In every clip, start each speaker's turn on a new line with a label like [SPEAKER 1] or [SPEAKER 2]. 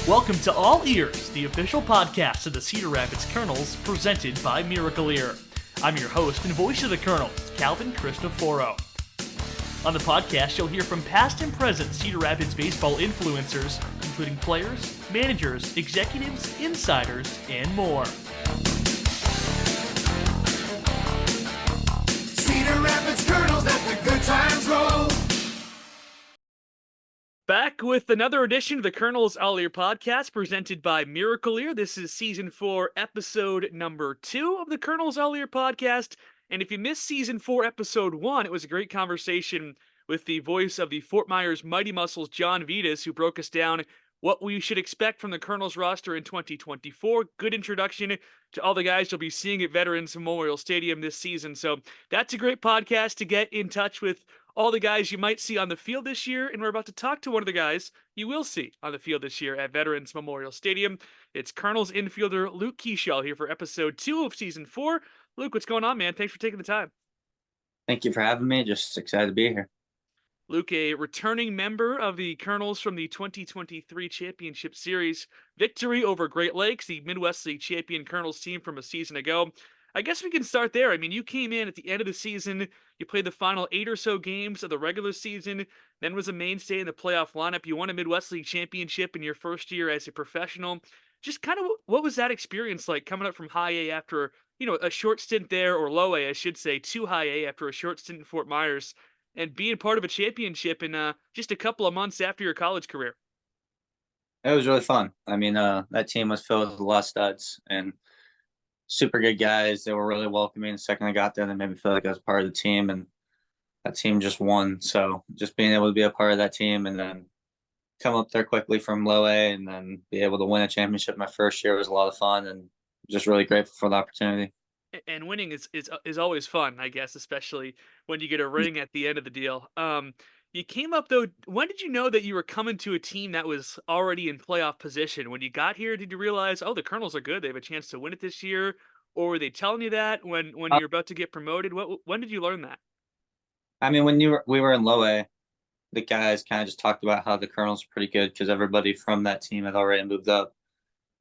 [SPEAKER 1] Welcome to All Ears, the official podcast of the Cedar Rapids Kernels, presented by Miracle Ear. I'm your host and voice of the Kernels, Calvin Cristoforo. On the podcast, you'll hear from past and present Cedar Rapids baseball influencers, including players, managers, executives, insiders, and more.
[SPEAKER 2] Cedar Rapids Kernels, let the good times roll.
[SPEAKER 1] Back with another edition of the Kernels All Ear podcast presented by Miracle Ear. This is season 4, episode number 2 of the Kernels All Ear podcast. And if you missed season 4, episode 1, it was a great conversation with the voice of the Fort Myers Mighty Muscles, John Vitas, who broke us down what we should expect from the Kernels roster in 2024. Good introduction to all the guys you'll be seeing at Veterans Memorial Stadium this season. So that's a great podcast to get in touch with all the guys you might see on the field this year, and we're about to talk to one of the guys you will see on the field this year at Veterans Memorial Stadium. It's Kernels infielder Luke Keaschall here for episode 2 of season 4. Luke, what's going on, man? Thanks for taking the time.
[SPEAKER 3] Thank you for having me. Just excited to be here.
[SPEAKER 1] Luke, a returning member of the Kernels from the 2023 Championship Series victory over Great Lakes, the Midwest League champion Kernels team from a season ago. I guess we can start there. I mean, you came in at the end of the season, you played the final 8 or so games of the regular season, then was a mainstay in the playoff lineup. You won a Midwest League championship in your first year as a professional. Just kind of what was that experience like coming up from high A after, a short stint there, or low A, I should say, to high A after a short stint in Fort Myers, and being part of a championship in just a couple of months after your college career?
[SPEAKER 3] It was really fun. I mean, that team was filled with a lot of studs and super good guys. They were really welcoming. The second I got there, they made me feel like I was part of the team, and that team just won. So just being able to be a part of that team and then come up there quickly from low A and then be able to win a championship my first year was a lot of fun, and just really grateful for the opportunity.
[SPEAKER 1] And winning is always fun, I guess, especially when you get a ring at the end of the deal. You came up though. When did you know that you were coming to a team that was already in playoff position? When you got here, did you realize, oh, the Kernels are good, they have a chance to win it this year? Or were they telling you that when
[SPEAKER 3] Uh,
[SPEAKER 1] you're about to get promoted? When did you learn that?
[SPEAKER 3] I mean, when we were in low A, the guys kind of just talked about how the Colonels were pretty good because everybody from that team had already moved up,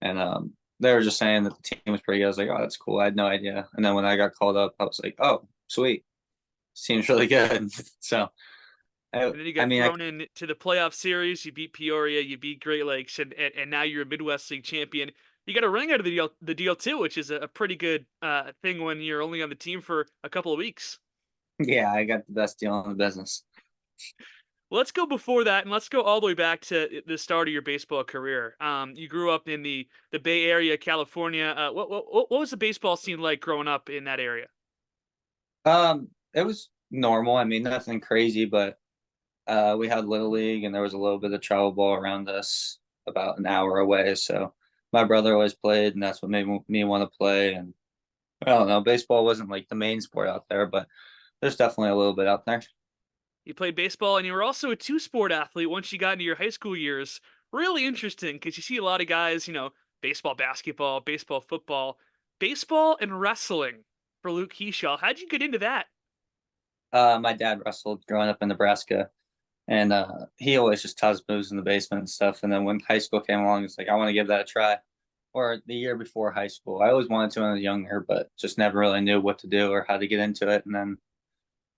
[SPEAKER 3] and they were just saying that the team was pretty good. I was like, oh, that's cool. I had no idea. And then when I got called up, I was like, oh, sweet, seems really good. So,
[SPEAKER 1] And then you
[SPEAKER 3] I
[SPEAKER 1] got
[SPEAKER 3] mean,
[SPEAKER 1] thrown in to the playoff series. You beat Peoria, you beat Great Lakes, and now you're a Midwest League champion. You got a ring out of the deal too, which is a pretty good thing when you're only on the team for a couple of weeks.
[SPEAKER 3] yeah, I got the best deal in the business.
[SPEAKER 1] Well, let's go before that, and let's go all the way back to the start of your baseball career. You grew up in the Bay Area, California. What was the baseball scene like growing up in that area?
[SPEAKER 3] It was normal. I mean, nothing crazy, but we had Little League, and there was a little bit of travel ball around us about an hour away. So my brother always played, and that's what made me want to play. And I don't know, baseball wasn't like the main sport out there, but there's definitely a little bit out there.
[SPEAKER 1] You played baseball, and you were also a two-sport athlete once you got into your high school years. Really interesting because you see a lot of guys, baseball, basketball, baseball, football, baseball, and wrestling for Luke Keaschall. How'd you get into that?
[SPEAKER 3] My dad wrestled growing up in Nebraska, and he always just taught us moves in the basement and stuff. And then when high school came along, it's like I want to give that a try. Or the year before high school, I always wanted to when I was younger, but just never really knew what to do or how to get into it. And then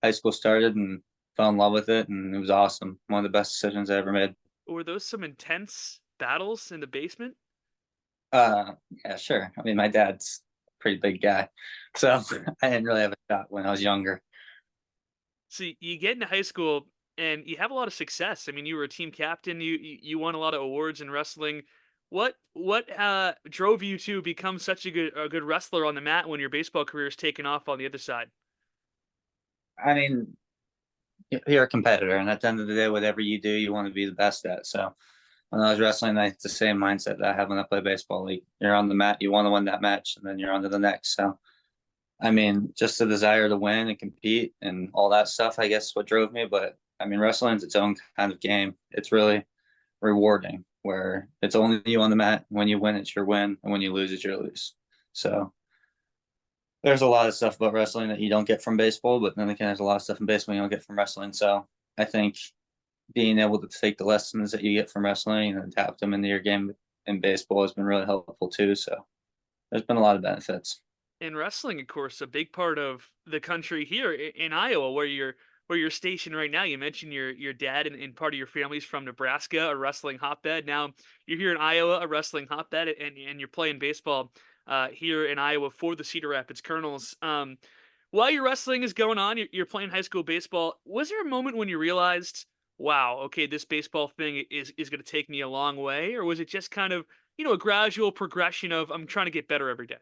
[SPEAKER 3] high school started and fell in love with it, and it was awesome. One of the best decisions I ever made.
[SPEAKER 1] Were those some intense battles in the basement?
[SPEAKER 3] Yeah, sure. I mean, my dad's a pretty big guy, so I didn't really have a shot when I was younger.
[SPEAKER 1] So you get into high school and you have a lot of success. I mean, you were a team captain. You won a lot of awards in wrestling. What drove you to become such a good wrestler on the mat when your baseball career is taking off on the other side?
[SPEAKER 3] I mean, you're a competitor, and at the end of the day, whatever you do, you want to be the best at. So when I was wrestling, I had the same mindset that I have when I play baseball. Like you're on the mat, you want to win that match, and then you're on to the next. So I mean, just the desire to win and compete and all that stuff, I guess, what drove me. But I mean, wrestling's its own kind of game. It's really rewarding, where it's only you on the mat. When you win, it's your win, and when you lose, it's your lose. So there's a lot of stuff about wrestling that you don't get from baseball, but then again, there's a lot of stuff in baseball you don't get from wrestling. So I think being able to take the lessons that you get from wrestling and adapt them into your game in baseball has been really helpful too. So there's been a lot of benefits.
[SPEAKER 1] In wrestling, of course, a big part of the country here in Iowa, where you're stationed right now. You mentioned your dad and part of your family's from Nebraska, a wrestling hotbed. Now you're here in Iowa, a wrestling hotbed, and you're playing baseball here in Iowa for the Cedar Rapids Kernels. While your wrestling is going on, you're playing high school baseball. Was there a moment when you realized, wow, okay, this baseball thing is going to take me a long way, or was it just kind of a gradual progression of I'm trying to get better every day?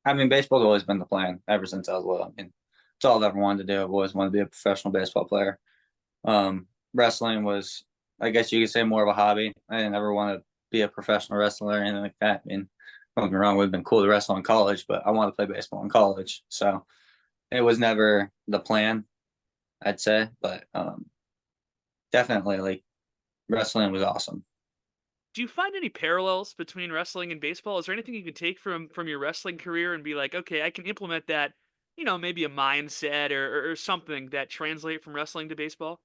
[SPEAKER 3] I mean, baseball's always been the plan ever since I was little. I mean, it's all I've ever wanted to do. I've always wanted to be a professional baseball player. Wrestling was, I guess you could say, more of a hobby. I didn't ever want to be a professional wrestler or anything like that. I mean, don't get me wrong, it would have been cool to wrestle in college, but I wanted to play baseball in college. So it was never the plan, I'd say. But definitely, like, wrestling was awesome.
[SPEAKER 1] Do you find any parallels between wrestling and baseball? Is there anything you can take from your wrestling career and be like, okay, I can implement that, maybe a mindset or something that translate from wrestling to baseball?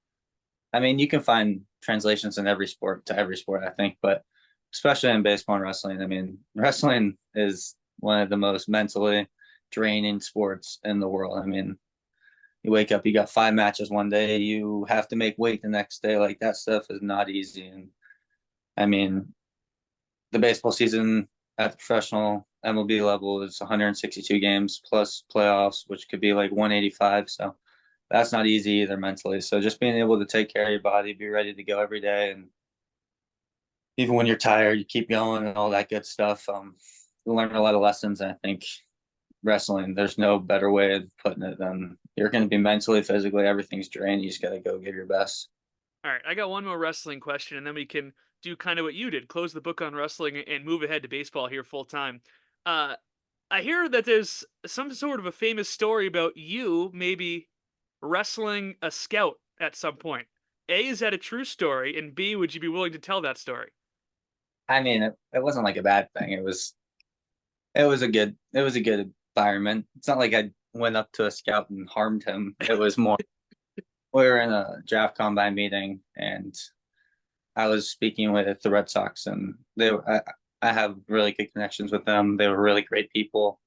[SPEAKER 3] I mean, you can find translations in every sport to every sport, I think, but especially in baseball and wrestling. I mean, wrestling is one of the most mentally draining sports in the world. I mean, you wake up, you got 5 matches one day, you have to make weight the next day. Like, that stuff is not easy. And I mean, the baseball season at the professional MLB level is 162 games plus playoffs, which could be like 185. So that's not easy either mentally. So just being able to take care of your body, be ready to go every day, and even when you're tired, you keep going and all that good stuff. You learn a lot of lessons. And I think wrestling, there's no better way of putting it than you're going to be mentally, physically, everything's drained. You just got to go give your best.
[SPEAKER 1] All right, I got one more wrestling question, and then we can do kind of what you did, close the book on wrestling and move ahead to baseball here full time. Uh, I hear that there's some sort of a famous story about you maybe wrestling a scout at some point. A, is that a true story? And B, would you be willing to tell that story?
[SPEAKER 3] I mean, it wasn't like a bad thing. It was a good environment. It's not like I went up to a scout and harmed him. It was more, we were in a draft combine meeting, and I was speaking with the Red Sox, and I have really good connections with them. They were really great people.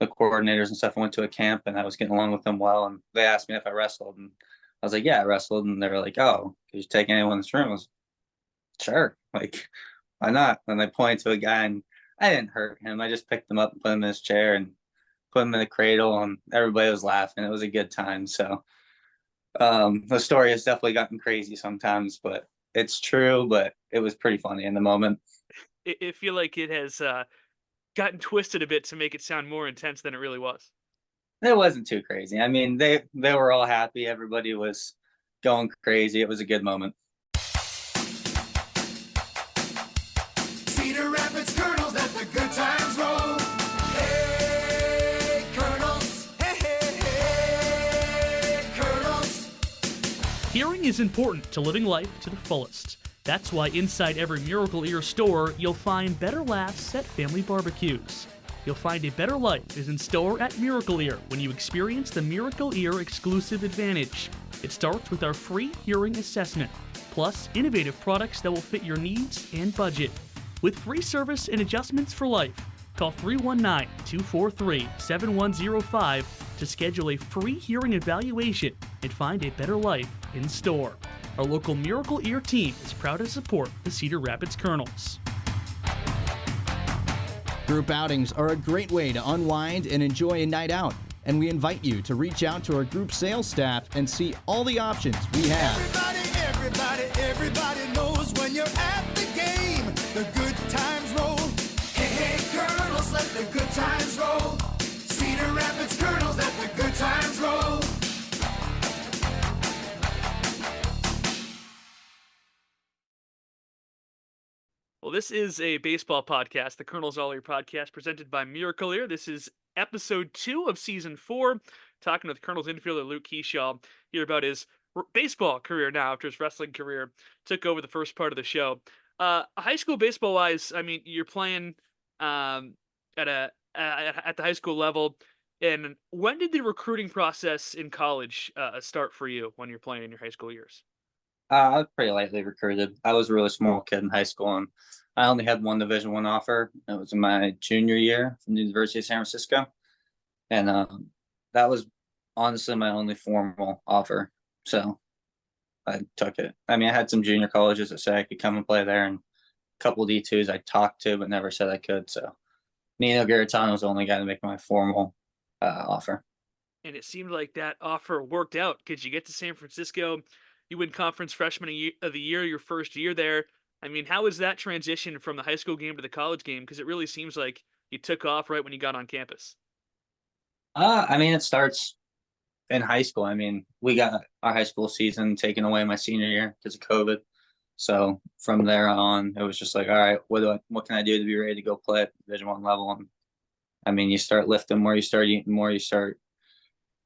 [SPEAKER 3] The coordinators and stuff. I went to a camp, and I was getting along with them well. And they asked me if I wrestled, and I was like, "Yeah, I wrestled." And they were like, "Oh, could you take anyone in this room?" I was, "Sure, like, why not?" And they pointed to a guy, and I didn't hurt him. I just picked him up and put him in his chair and put him in the cradle, and everybody was laughing. It was a good time. So the story has definitely gotten crazy sometimes, but it's true. But it was pretty funny in the moment.
[SPEAKER 1] I feel like it has gotten twisted a bit to make it sound more intense than it really was.
[SPEAKER 3] It wasn't too crazy. I mean, they were all happy. Everybody was going crazy. It was a good moment.
[SPEAKER 2] Cedar Rapids Kernels, let the good times roll. Hey, Kernels. Hey, hey, hey, Kernels.
[SPEAKER 1] Hearing is important to living life to the fullest. That's why inside every Miracle Ear store, you'll find better laughs at family barbecues. You'll find a better life is in store at Miracle Ear when you experience the Miracle Ear exclusive advantage. It starts with our free hearing assessment, plus innovative products that will fit your needs and budget. With free service and adjustments for life, call 319-243-7105 to schedule a free hearing evaluation and find a better life in store. Our local Miracle Ear team is proud to support the Cedar Rapids Kernels.
[SPEAKER 4] Group outings are a great way to unwind and enjoy a night out, and we invite you to reach out to our group sales staff and see all the options we have.
[SPEAKER 2] Everybody knows when you're at the game, the good times roll. Hey, hey, Kernels, let the good times roll. Cedar Rapids Kernels, let the good times roll.
[SPEAKER 1] Well, this is a baseball podcast, the Kernels All Ear podcast, presented by Miracle Ear. This is episode 2 of season 4, talking with Kernels infielder Luke Keaschall here about his baseball career now after his wrestling career took over the first part of the show. High school baseball wise, I mean, you're playing at at the high school level. And when did the recruiting process in college start for you when you're playing in your high school years?
[SPEAKER 3] I was pretty lightly recruited. I was a really small kid in high school, and I only had one Division I offer. It was in my junior year from the University of San Francisco, and that was honestly my only formal offer. So I took it. I mean, I had some junior colleges that said I could come and play there, and a couple D2s I talked to, but never said I could. So Nino Garitano was the only guy to make my formal offer.
[SPEAKER 1] And it seemed like that offer worked out because you get to San Francisco, you win conference of the year, your first year there. I mean, how was that transition from the high school game to the college game? Because it really seems like you took off right when you got on campus.
[SPEAKER 3] I mean, it starts in high school. I mean, we got our high school season taken away my senior year because of COVID. So from there on, it was just like, all right, what can I do to be ready to go play at Division I level? And I mean, you start lifting more, you start eating more, you start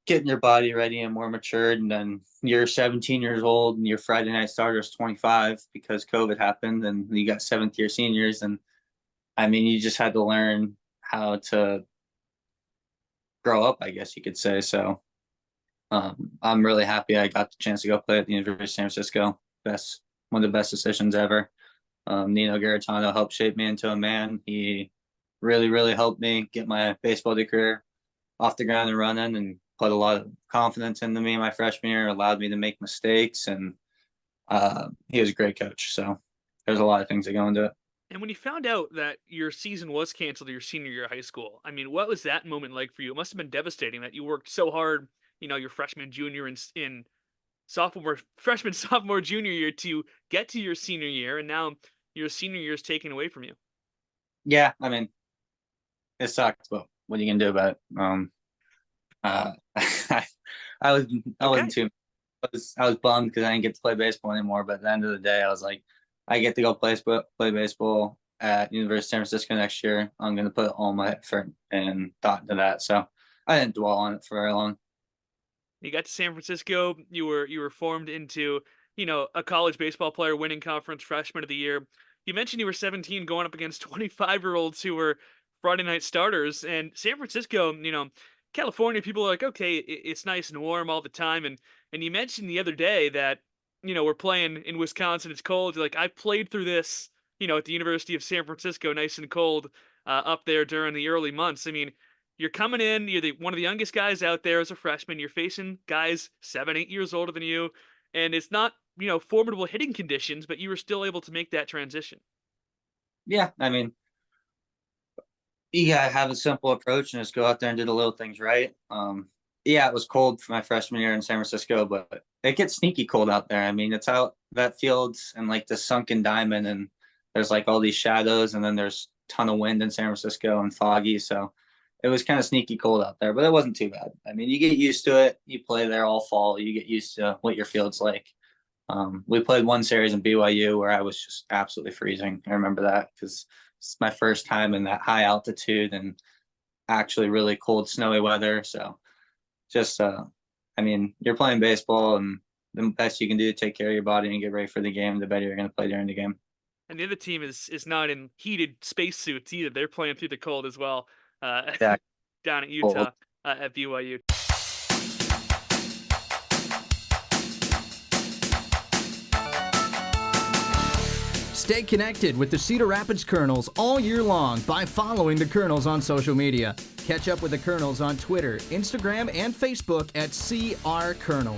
[SPEAKER 3] getting your body ready and more matured. And then you're 17 years old and your Friday night starter is 25 because COVID happened, and you got seventh year seniors. And I mean, you just had to learn how to grow up, I guess you could say. So I'm really happy I got the chance to go play at the University of San Francisco. Best, one of the best decisions ever. Nino Garitano helped shape me into a man. He really, really helped me get my baseball career off the ground and running, and put a lot of confidence into me my freshman year, allowed me to make mistakes, and he was a great coach. So there's a lot of things that go into it.
[SPEAKER 1] And when you found out that your season was canceled your senior year of high school, I mean, what was that moment like for you? It must have been devastating that you worked so hard, your freshman, junior, and in sophomore, freshman, sophomore, junior year to get to your senior year, and now your senior year is taken away from you.
[SPEAKER 3] Yeah, I mean, it sucked, but what are you gonna do about it? Uh, I was I wasn't
[SPEAKER 1] Okay.
[SPEAKER 3] too I was bummed because I didn't get to play baseball anymore. But at the end of the day, I was like, I get to go play baseball at University of San Francisco next year. I'm gonna put all my effort and thought into that. So I didn't dwell on it for very long.
[SPEAKER 1] You got to San Francisco. You were formed into a college baseball player, winning conference freshman of the year. You mentioned you were 17, going up against 25-year-olds who were Friday night starters. And San Francisco, California, people are like, okay, it's nice and warm all the time. And you mentioned the other day that we're playing in Wisconsin. It's cold. You're like, I've played through this, at the University of San Francisco, nice and cold up there during the early months. I mean, you're coming in, you're one of the youngest guys out there as a freshman. You're facing guys 7, 8 years older than you, and it's not, formidable hitting conditions, but you were still able to make that transition.
[SPEAKER 3] Yeah, I mean, you gotta have a simple approach and just go out there and do the little things right. Yeah, it was cold for my freshman year in San Francisco, but it gets sneaky cold out there. I mean, it's out that field's and like the sunken diamond, and there's like all these shadows, and then there's a ton of wind in San Francisco and foggy. So it was kind of sneaky cold out there, but it wasn't too bad. I mean, you get used to it. You play there all fall. You get used to what your field's like. We played one series in BYU where I was just absolutely freezing. I remember that because it's my first time in that high altitude and actually really cold, snowy weather. So just, I mean, you're playing baseball, and the best you can do to take care of your body and get ready for the game, the better you're going to play during the game.
[SPEAKER 1] And the other team is not in heated spacesuits either. They're playing through the cold as well,
[SPEAKER 3] Yeah,
[SPEAKER 1] down at
[SPEAKER 3] cold.
[SPEAKER 1] Utah, at BYU.
[SPEAKER 4] Stay connected with the Cedar Rapids Kernels all year long by following the Kernels on social media. Catch up with the Kernels on Twitter, Instagram, and Facebook at CR Kernel.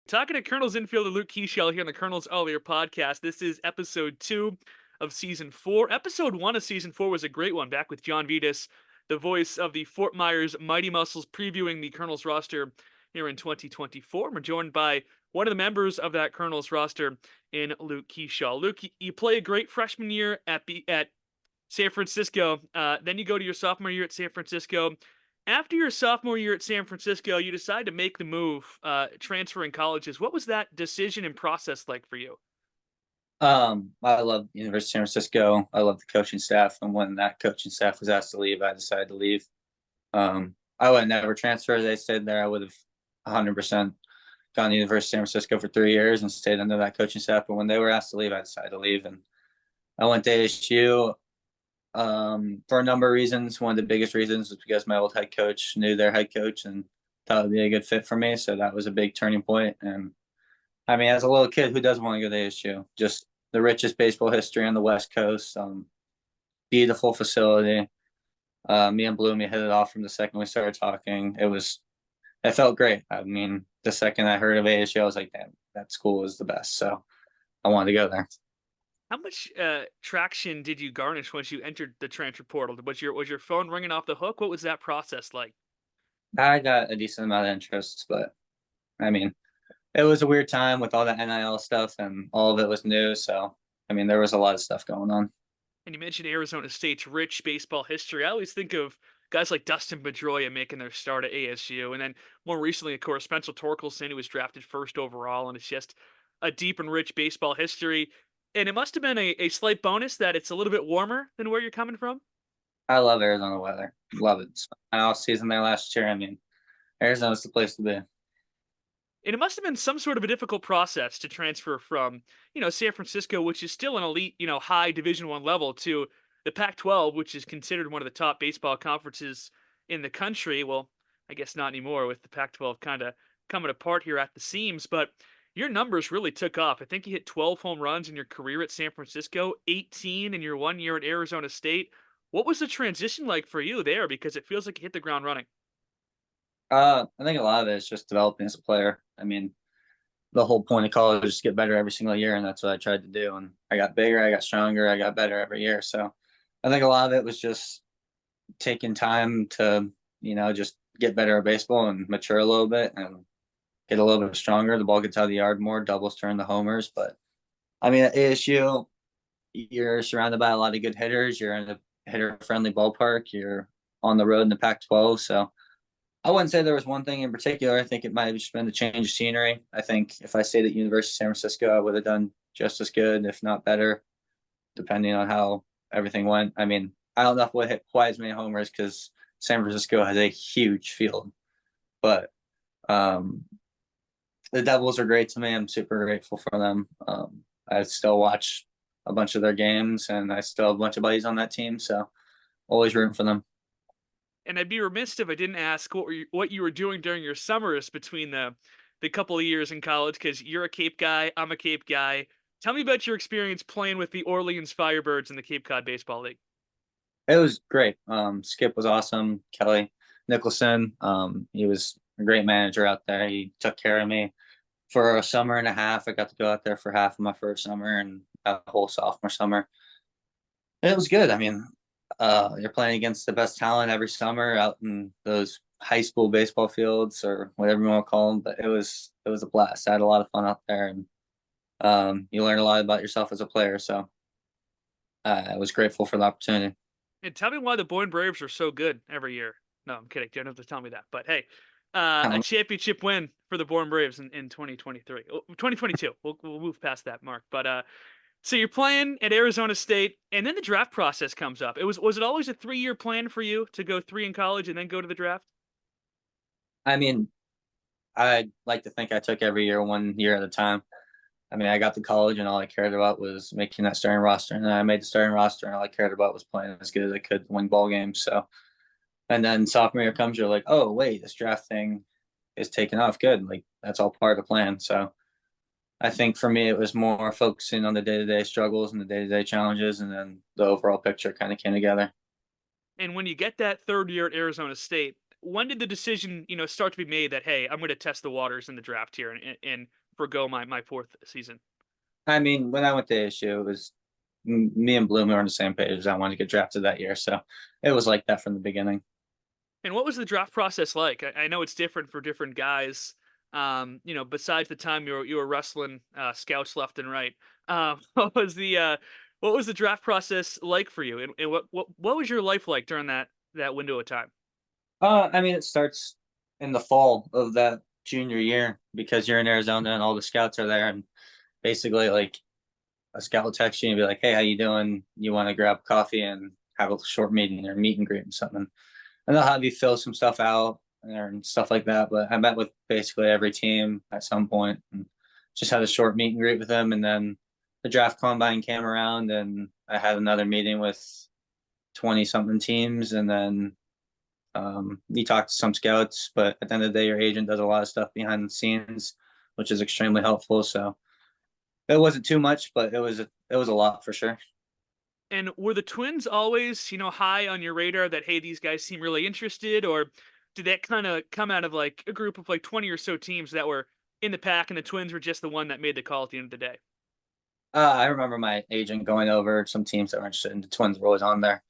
[SPEAKER 1] Talking to Kernels infielder Luke Keaschall here on the Kernels All Year podcast. This is episode 2 of season 4. Episode 1 of season 4 was a great one, back with John Vitas, the voice of the Fort Myers Mighty Muscles, previewing the Kernels roster here in 2024. We're joined by one of the members of that Kernels roster in Luke Keaschall. Luke, you play a great freshman year at San Francisco. Then you go to your sophomore year at San Francisco. After your sophomore year at San Francisco, you decide to make the move, transferring colleges. What was that decision and process like for you?
[SPEAKER 3] I love University of San Francisco. I love the coaching staff, and when that coaching staff was asked to leave, I decided to leave. I would have never transferred. They said there I would have 100% gone to University of San Francisco for 3 years and stayed under that coaching staff. But when they were asked to leave, I decided to leave, and I went to ASU for a number of reasons. One of the biggest reasons was because my old head coach knew their head coach and thought it would be a good fit for me. So that was a big turning point. And I mean, as a little kid, who doesn't want to go to ASU? Just the richest baseball history on the West Coast. Beautiful facility. Me and Bloomy hit it off from the second we started talking. It felt great. I mean, the second I heard of ASU, I was like, damn, that school is the best. So I wanted to go there.
[SPEAKER 1] How much traction did you garnish once you entered the transfer portal? Was your phone ringing off the hook? What was that process like?
[SPEAKER 3] I got a decent amount of interest, but I mean, it was a weird time with all the NIL stuff and all of it was new. So, I mean, there was a lot of stuff going on.
[SPEAKER 1] And you mentioned Arizona State's rich baseball history. I always think of guys like Dustin Pedroia making their start at ASU, and then more recently, of course, Spencer Torkelson, who was drafted first overall, and it's just a deep and rich baseball history. And it must have been a slight bonus that it's a little bit warmer than where you're coming from.
[SPEAKER 3] I love Arizona weather. Love it. Spent my off season there last year. I mean, Arizona's the place to be.
[SPEAKER 1] And it must have been some sort of a difficult process to transfer from, San Francisco, which is still an elite, high Division One level, to the Pac-12, which is considered one of the top baseball conferences in the country. Well, I guess not anymore with the Pac-12 kind of coming apart here at the seams. But your numbers really took off. I think you hit 12 home runs in your career at San Francisco, 18 in your 1 year at Arizona State. What was the transition like for you there? Because it feels like you hit the ground running.
[SPEAKER 3] I think a lot of it is just developing as a player. I mean, the whole point of college is to get better every single year, and that's what I tried to do. And I got bigger, I got stronger, I got better every year. So I think a lot of it was just taking time to, just get better at baseball and mature a little bit and get a little bit stronger. The ball gets out of the yard more, doubles turn the homers. But I mean, at ASU, you're surrounded by a lot of good hitters. You're in a hitter friendly ballpark. You're on the road in the Pac-12. So I wouldn't say there was one thing in particular. I think it might have just been the change of scenery. I think if I stayed at University of San Francisco, I would have done just as good, if not better, depending on how everything went. I mean, I don't know if I would hit quite as many homers because San Francisco has a huge field, but the Devils are great to me. I'm super grateful for them. I still watch a bunch of their games, and I still have a bunch of buddies on that team, so always rooting for them.
[SPEAKER 1] And I'd be remiss if I didn't ask what you were doing during your summers between the couple of years in college, because you're a Cape guy, I'm a Cape guy. Tell me about your experience playing with the Orleans Firebirds in the Cape Cod Baseball League.
[SPEAKER 3] It was great. Skip was awesome. Kelly Nicholson, he was a great manager out there. He took care of me for a summer and a half. I got to go out there for half of my first summer and a whole sophomore summer. It was good. I mean, you're playing against the best talent every summer out in those high school baseball fields or whatever you want to call them. But it was a blast. I had a lot of fun out there, and you learn a lot about yourself as a player. So I was grateful for the opportunity.
[SPEAKER 1] And tell me why the Boyne Braves are so good every year. No, I'm kidding. You don't have to tell me that. But hey, a
[SPEAKER 3] Um,
[SPEAKER 1] championship win for the Bourne Braves in 2023. 2022. We'll move past that mark. But so you're playing at Arizona State, and then the draft process comes up. Was it always a 3 year plan for you to go three in college and then go to the draft?
[SPEAKER 3] I mean, I like to think I took every year 1 year at a time. I mean, I got to college and all I cared about was making that starting roster. And then I made the starting roster and all I cared about was playing as good as I could to win ball games. So, and then sophomore year comes, you're like, oh, wait, this draft thing is taking off. Good. Like, that's all part of the plan. So I think for me, it was more focusing on the day to day struggles and the day to day challenges. And then the overall picture kind of came together.
[SPEAKER 1] And when you get that third year at Arizona State, when did the decision, start to be made that, hey, I'm going to test the waters in the draft here and forgo my fourth season?
[SPEAKER 3] I mean, when I went to ASU, it was me and Bloom were on the same page. I wanted to get drafted that year. So it was like that from the beginning.
[SPEAKER 1] And what was the draft process like? I know it's different for different guys. Besides the time you were wrestling scouts left and right, what was the draft process like for you? And what was your life like during that window of time?
[SPEAKER 3] I mean, it starts in the fall of that junior year because you're in Arizona and all the scouts are there, and basically, like a scout will text you and be like, "Hey, how you doing? You want to grab coffee and have a short meeting or meet and greet or something?" And they'll have you fill some stuff out. and stuff like that. But I met with basically every team at some point and just had a short meet and greet with them. And then the draft combine came around, and I had another meeting with 20 something teams. And then you talk to some scouts, but at the end of the day, your agent does a lot of stuff behind the scenes, which is extremely helpful. So it wasn't too much, but it was a lot for sure.
[SPEAKER 1] And were the Twins always, high on your radar that, hey, these guys seem really interested? Or did that kind of come out of like a group of like 20 or so teams that were in the pack and the Twins were just the one that made the call at the end of the day?
[SPEAKER 3] I remember my agent going over some teams that were interested, and the Twins were always on there.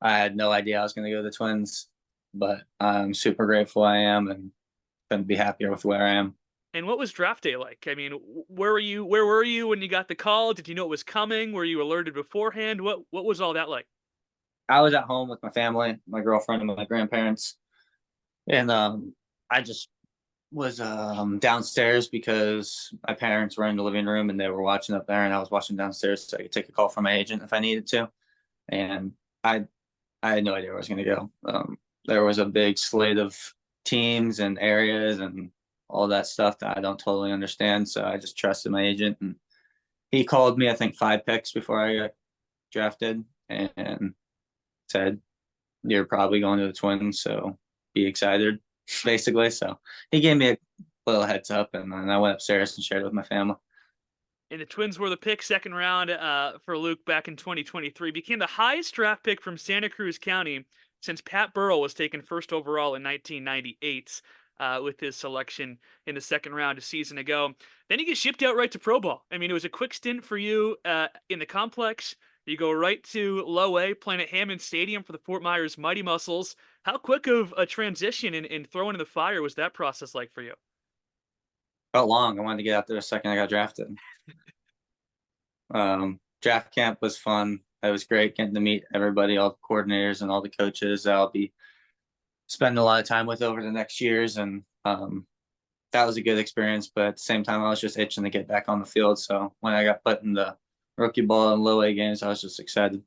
[SPEAKER 3] I had no idea I was going to go to the Twins, but I'm super grateful I am, and couldn't be happier with where I am.
[SPEAKER 1] And what was draft day like? I mean, where were you? Where were you when you got the call? Did you know it was coming? Were you alerted beforehand? What was all that like?
[SPEAKER 3] I was at home with my family, my girlfriend, and my grandparents, and I just was downstairs because my parents were in the living room and they were watching up there, and I was watching downstairs so I could take a call from my agent if I needed to. And I I had no idea where I was going to go. There was a big slate of teams and areas and all that stuff that I don't totally understand. So I just trusted my agent, and he called me, I think, 5 picks before I got drafted, and said, "You're probably going to the Twins, so be excited," basically. So he gave me a little heads up, and then I went upstairs and shared it with my family.
[SPEAKER 1] And the Twins were the pick, second round for Luke back in 2023. Became the highest draft pick from Santa Cruz County since Pat Burrell was taken first overall in 1998 with his selection in the second round a season ago. Then he gets shipped out right to Pro Ball. I mean, it was a quick stint for you in the complex. You go right to low A, playing at Hammond Stadium for the Fort Myers Mighty Muscles. How quick of a transition and throwing in the fire was that process like for you?
[SPEAKER 3] Felt long. I wanted to get out there the second I got drafted. Draft camp was fun. It was great getting to meet everybody, all the coordinators and all the coaches that I'll be spending a lot of time with over the next years. And that was a good experience. But at the same time, I was just itching to get back on the field. So when I got put in the rookie ball and low A games, I was just excited.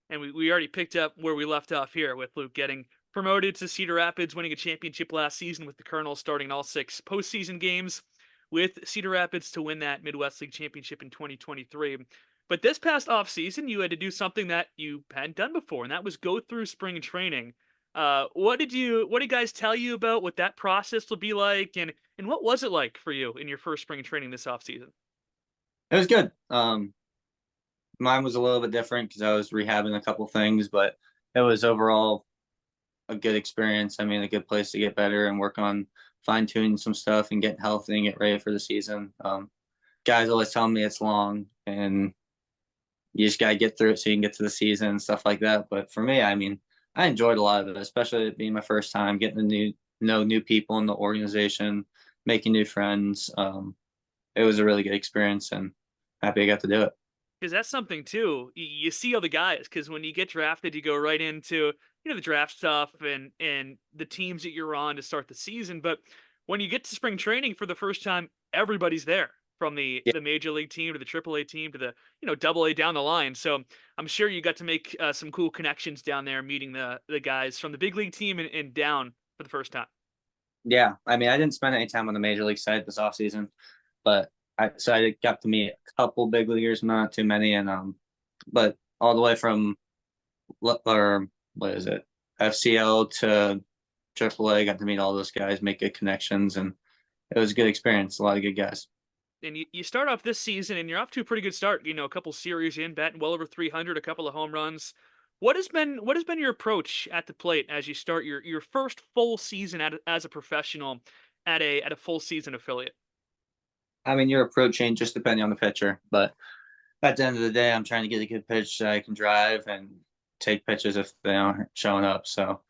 [SPEAKER 1] And we already picked up where we left off here with Luke getting promoted to Cedar Rapids, winning a championship last season with the Kernels, starting all 6 postseason games with Cedar Rapids to win that Midwest League championship in 2023. But this past offseason, you had to do something that you hadn't done before, and that was go through spring training. What did guys tell you about what that process will be like, and what was it like for you in your first spring training this offseason?
[SPEAKER 3] It was good. Mine was a little bit different because I was rehabbing a couple things, but it was overall a good experience. I mean, a good place to get better and work on fine tuning some stuff and get healthy and get ready for the season. Guys always tell me it's long and you just gotta get through it so you can get to the season and stuff like that. But for me, I mean, I enjoyed a lot of it, especially it being my first time getting to know new people in the organization, making new friends. It was a really good experience, and happy I got to do it.
[SPEAKER 1] Because that's something too. You see all the guys. Because when you get drafted, you go right into the draft stuff and the teams that you're on to start the season. But when you get to spring training for the first time, everybody's there from
[SPEAKER 3] Yeah,
[SPEAKER 1] the major league team to the triple A team to the double A down the line. So I'm sure you got to make some cool connections down there, meeting the guys from the big league team and down for the first time.
[SPEAKER 3] yeah. I mean, I didn't spend any time on the major league side this offseason, but I got to meet a couple big leaguers, not too many, and but all the way from or what is it, FCL to AAA, got to meet all those guys, make good connections, and it was a good experience. A lot of good guys.
[SPEAKER 1] And you start off this season and you're off to a pretty good start. A couple series in, batting well over 300, a couple of home runs. What has been your approach at the plate as you start your first full season as a professional at a full season affiliate?
[SPEAKER 3] I mean, your approach change just depending on the pitcher, but at the end of the day, I'm trying to get a good pitch that I can drive and take pitches if they aren't showing up. So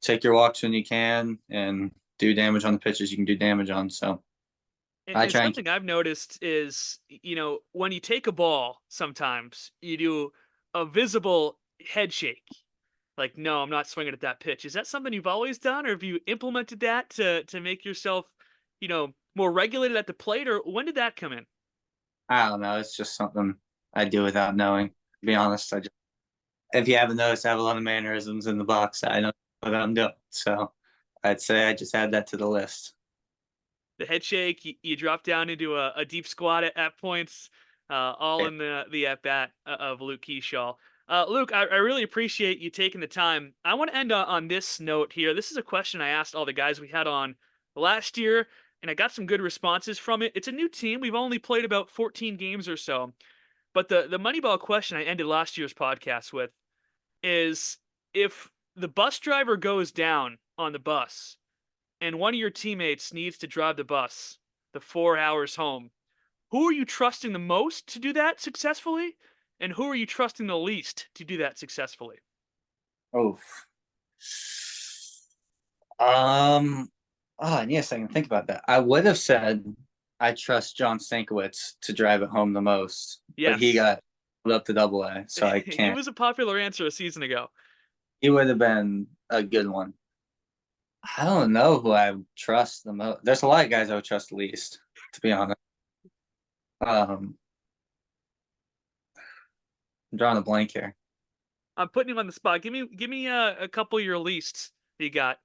[SPEAKER 3] take your walks when you can and do damage on the pitches you can do damage on. So
[SPEAKER 1] And,
[SPEAKER 3] I
[SPEAKER 1] and
[SPEAKER 3] try and
[SPEAKER 1] something I've noticed is, when you take a ball, sometimes you do a visible head shake. Like, no, I'm not swinging at that pitch. Is that something you've always done, or have you implemented that to make yourself, more regulated at the plate, or when did that come in?
[SPEAKER 3] I don't know. It's just something I do without knowing. To be honest, if you haven't noticed, I have a lot of mannerisms in the box. I know what I'm doing. So I'd say I just add that to the list.
[SPEAKER 1] The head shake, you drop down into a deep squat at points, all
[SPEAKER 3] Yeah.
[SPEAKER 1] in the at bat of Luke Keaschall. Luke, I really appreciate you taking the time. I want to end on this note here. This is a question I asked all the guys we had on last year, and I got some good responses from it. It's a new team. We've only played about 14 games or so. But the Moneyball question I ended last year's podcast with is, if the bus driver goes down on the bus and one of your teammates needs to drive the bus the 4 hours home, who are you trusting the most to do that successfully? And who are you trusting the least to do that successfully?
[SPEAKER 3] Oh. Oh, I need a second to think about that. I would have said I trust John Stankiewicz to drive it home the most, but he
[SPEAKER 1] Yes.
[SPEAKER 3] got pulled up to AA, so I
[SPEAKER 1] He
[SPEAKER 3] can't.
[SPEAKER 1] was a popular answer a season ago.
[SPEAKER 3] He would have been a good one. I don't know who I would trust the most. There's a lot of guys I would trust the least, to be honest. Um, I'm drawing a blank here.
[SPEAKER 1] I'm putting him on the spot. Give me a couple of your leasts you got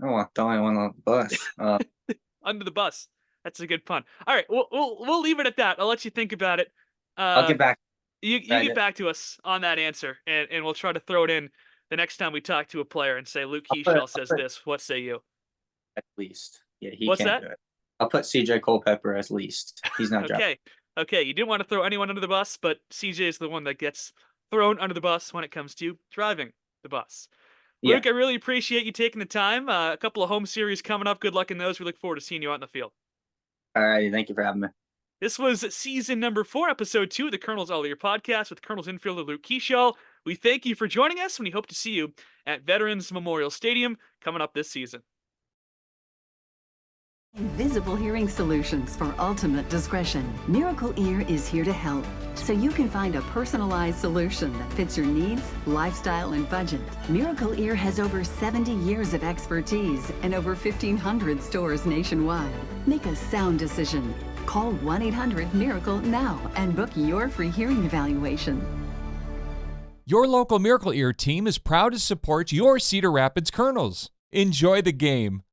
[SPEAKER 3] I don't want the only one on the bus.
[SPEAKER 1] under the bus. That's a good pun. All right, we'll leave it at that. I'll let you think about it.
[SPEAKER 3] I'll get back.
[SPEAKER 1] You get back to us on that answer, and we'll try to throw it in the next time we talk to a player and say Luke Keaschall says this. What say you?
[SPEAKER 3] At least. Yeah, he
[SPEAKER 1] What's
[SPEAKER 3] can't
[SPEAKER 1] that?
[SPEAKER 3] do it. I'll put CJ Culpepper as least. He's not driving.
[SPEAKER 1] Okay. You didn't want to throw anyone under the bus, but CJ is the one that gets thrown under the bus when it comes to driving the bus.
[SPEAKER 3] Yeah.
[SPEAKER 1] Luke, I really appreciate you taking the time. A couple of home series coming up. Good luck in those. We look forward to seeing you out in the field.
[SPEAKER 3] All righty. Thank you for having me.
[SPEAKER 1] This was season number 4, episode 2 of the Kernels All Year podcast with Kernels infielder Luke Keaschall. We thank you for joining us, and we hope to see you at Veterans Memorial Stadium coming up this season.
[SPEAKER 5] Invisible Hearing Solutions for ultimate discretion. Miracle Ear is here to help, so you can find a personalized solution that fits your needs, lifestyle, and budget. Miracle Ear has over 70 years of expertise and over 1,500 stores nationwide. Make a sound decision. Call 1-800-MIRACLE now and book your free hearing evaluation.
[SPEAKER 6] Your local Miracle Ear team is proud to support your Cedar Rapids Kernels. Enjoy the game.